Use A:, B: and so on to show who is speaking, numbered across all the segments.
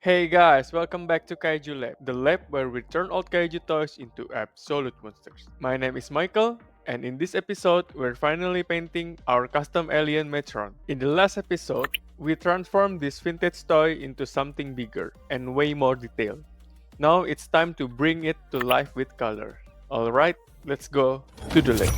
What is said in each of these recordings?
A: Hey guys, welcome back to Kaiju Lab, the lab where we turn old Kaiju toys into absolute monsters. My name is Michael, and in this episode, we're finally painting our custom Alien Metron. In the last episode, we transformed this vintage toy into something bigger and way more detailed. Now it's time to bring it to life with color. Alright, let's go to the lab.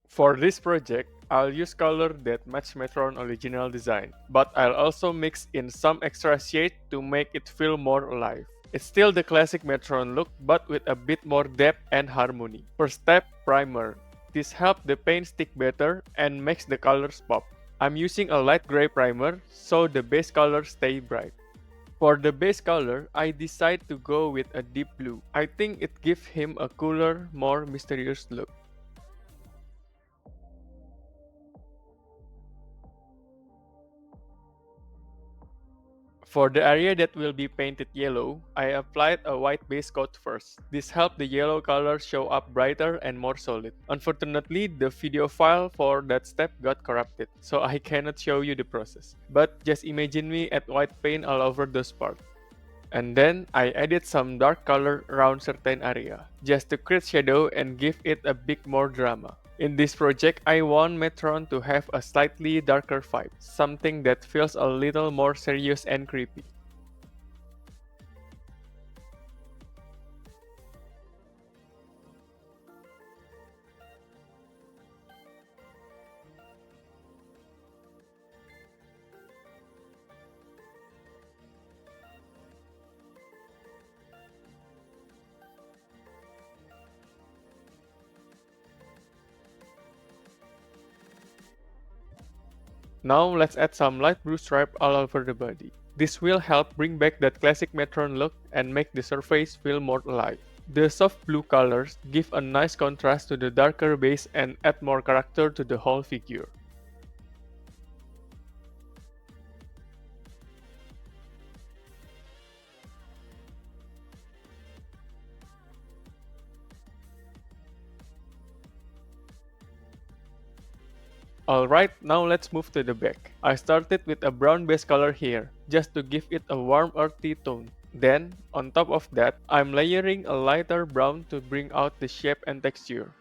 A: For this project, I'll use color that match Metron original design, but I'll also mix in some extra shade to make it feel more alive. It's still the classic Metron look, but with a bit more depth and harmony. First step, primer. This helps the paint stick better and makes the colors pop. I'm using a light gray primer, so the base color stay bright. For the base color, I decide to go with a deep blue. I think it gives him a cooler, more mysterious look. For the area that will be painted yellow, I applied a white base coat first. This helped the yellow color show up brighter and more solid. Unfortunately, the video file for that step got corrupted, so I cannot show you the process. But just imagine me add white paint all over those parts. And then I added some dark color around certain area, just to create shadow and give it a bit more drama. In this project, I want Metron to have a slightly darker vibe, something that feels a little more serious and creepy. Now let's add some light blue stripe all over the body. This will help bring back that classic Metron look and make the surface feel more alive. The soft blue colors give a nice contrast to the darker base and add more character to the whole figure. Alright, now let's move to the back. I started with a brown base color here, just to give it a warm earthy tone. Then, on top of that, I'm layering a lighter brown to bring out the shape and texture.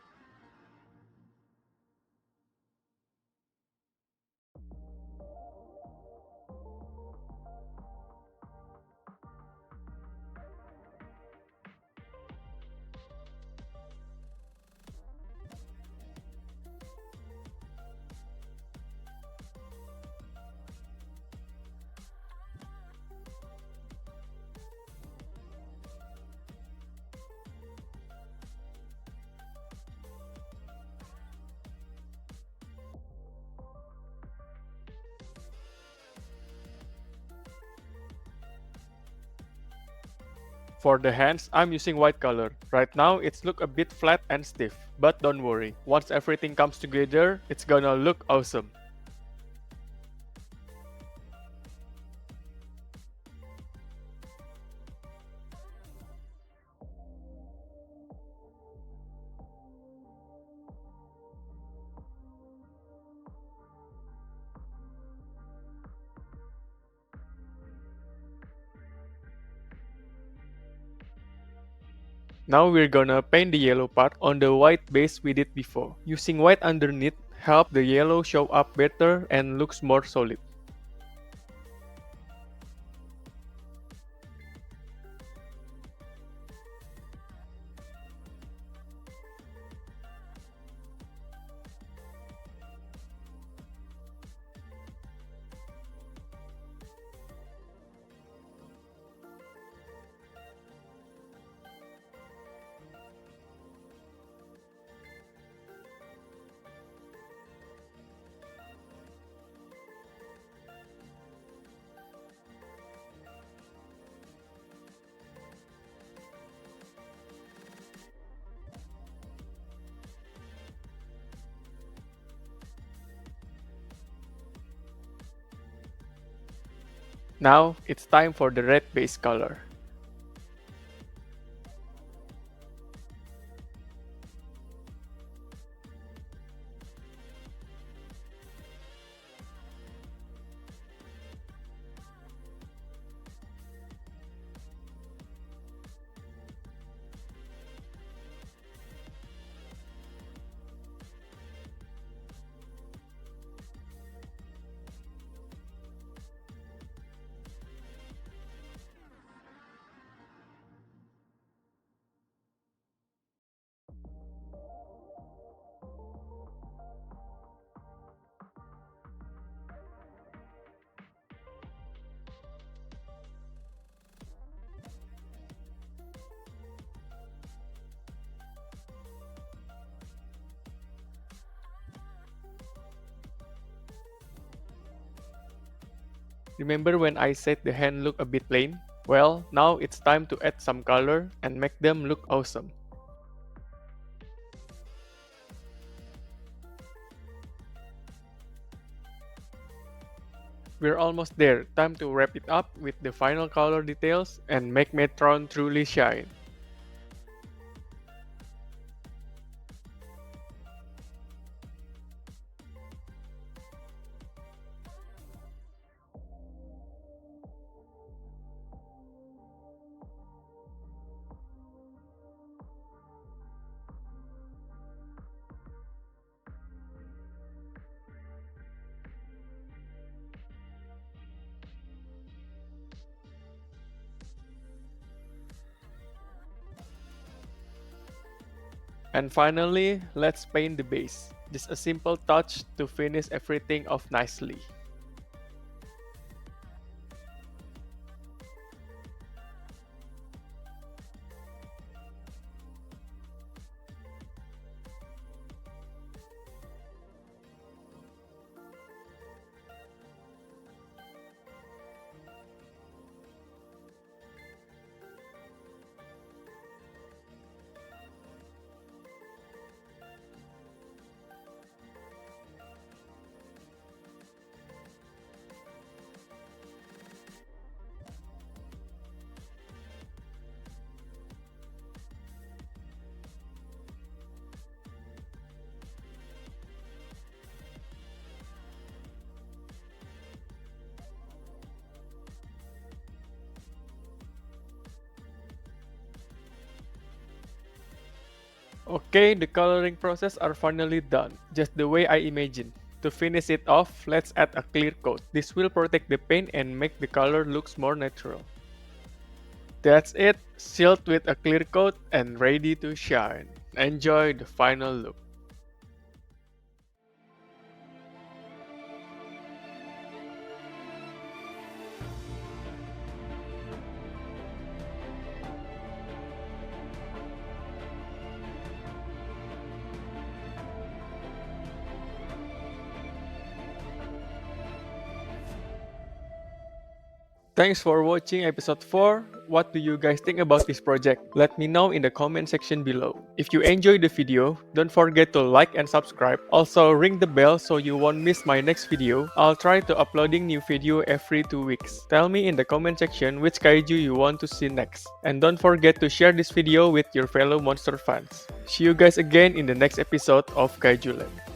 A: For the hands, I'm using white color. Right now, it's look a bit flat and stiff, but don't worry. Once everything comes together, it's gonna look awesome. Now we're gonna paint the yellow part on the white base we did before. Using white underneath help the yellow show up better and looks more solid. Now it's time for the red base color. Remember when I said the hand looked a bit plain? Well, now it's time to add some color and make them look awesome. We're almost there, time to wrap it up with the final color details and make Metron truly shine. And finally, let's paint the base. Just a simple touch to finish everything off nicely. Okay, the coloring process are finally done, just the way I imagined. To finish it off, let's add a clear coat. This will protect the paint and make the color looks more natural. That's it, sealed with a clear coat and ready to shine. Enjoy the final look. Thanks for watching episode 4. What do you guys think about this project? Let me know in the comment section below. If you enjoyed the video, don't forget to like and subscribe. Also ring the bell so you won't miss my next video. I'll try to uploading new video every 2 weeks. Tell me in the comment section which kaiju you want to see next. And don't forget to share this video with your fellow monster fans. See you guys again in the next episode of Kaiju Land.